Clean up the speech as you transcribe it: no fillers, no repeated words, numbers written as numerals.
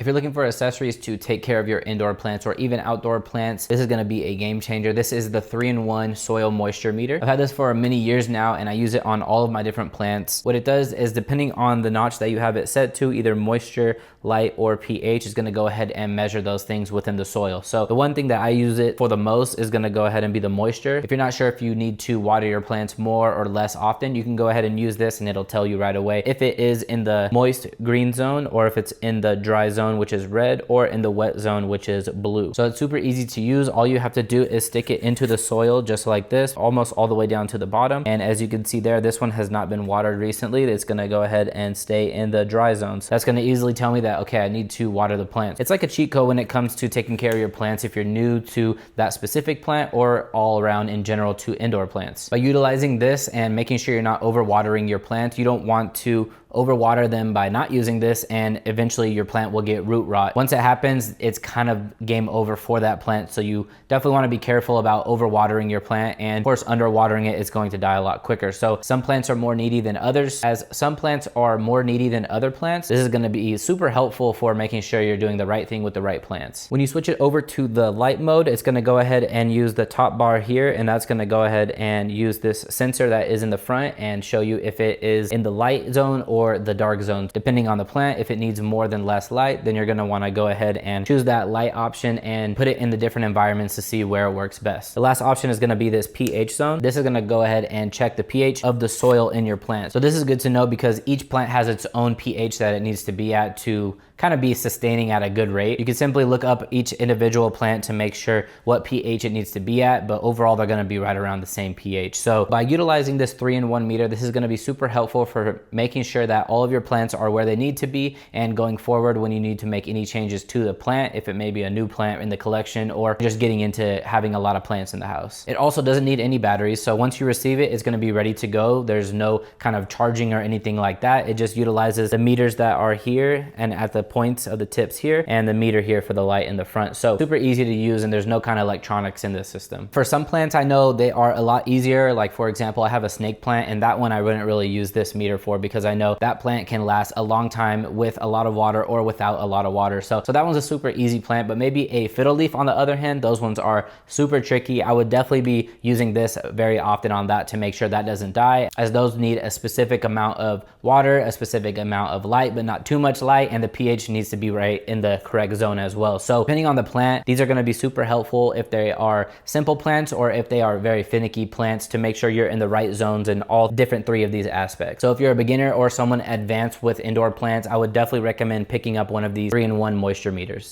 If you're looking for accessories to take care of your indoor plants or even outdoor plants, this is gonna be a game changer. This is the 3-in-1 soil moisture meter. I've had this for many years now and I use it on all of my different plants. What it does is, depending on the notch that you have it set to, either moisture, light, or pH, is gonna go ahead and measure those things within the soil. So the one thing that I use it for the most is gonna go ahead and be the moisture. If you're not sure if you need to water your plants more or less often, you can go ahead and use this and it'll tell you right away if it is in the moist green zone or if it's in the dry zone, which is red, or in the wet zone, which is blue. So it's super easy to use. All you have to do is stick it into the soil just like this, almost all the way down to the bottom. And as you can see there, this one has not been watered recently. It's gonna go ahead and stay in the dry zones. That's gonna easily tell me that, okay, I need to water the plants. It's like a cheat code when it comes to taking care of your plants if you're new to that specific plant or all around in general to indoor plants. By utilizing this and making sure you're not overwatering your plant, you don't want to overwater them by not using this, and eventually your plant will get root rot. Once it happens, it's kind of game over for that plant. So you definitely want to be careful about overwatering your plant, and of course underwatering it is going to die a lot quicker. So some plants are more needy than others. As some plants are more needy than other plants, this is going to be super helpful for making sure you're doing the right thing with the right plants. When you switch it over to the light mode, it's going to go ahead and use the top bar here, and that's going to go ahead and use this sensor that is in the front and show you if it is in the light zone or the dark zone. Depending on the plant, if it needs more than less light, then you're gonna wanna go ahead and choose that light option and put it in the different environments to see where it works best. The last option is gonna be this pH zone. This is gonna go ahead and check the pH of the soil in your plant. So this is good to know because each plant has its own pH that it needs to be at to kind of be sustaining at a good rate. You can simply look up each individual plant to make sure what pH it needs to be at, but overall they're gonna be right around the same pH. So by utilizing this 3-in-1 meter, this is gonna be super helpful for making sure that all of your plants are where they need to be, and going forward when you need to make any changes to the plant, if it may be a new plant in the collection or just getting into having a lot of plants in the house. It also doesn't need any batteries, so once you receive it, it's gonna be ready to go. There's no kind of charging or anything like that. It just utilizes the meters that are here and at the points of the tips here, and the meter here for the light in the front. So super easy to use, and there's no kind of electronics in this system. For some plants, I know they are a lot easier. Like for example, I have a snake plant, and that one I wouldn't really use this meter for because I know that plant can last a long time with a lot of water or without a lot of water. So that one's a super easy plant. But maybe a fiddle leaf, on the other hand, those ones are super tricky. I would definitely be using this very often on that to make sure that doesn't die, as those need a specific amount of water, a specific amount of light, but not too much light, and the pH needs to be right in the correct zone as well. So depending on the plant, these are going to be super helpful if they are simple plants or if they are very finicky plants, to make sure you're in the right zones in all different 3 of these aspects. So if you're a beginner or someone advanced with indoor plants, I would definitely recommend picking up one of these 3-in-1 moisture meters.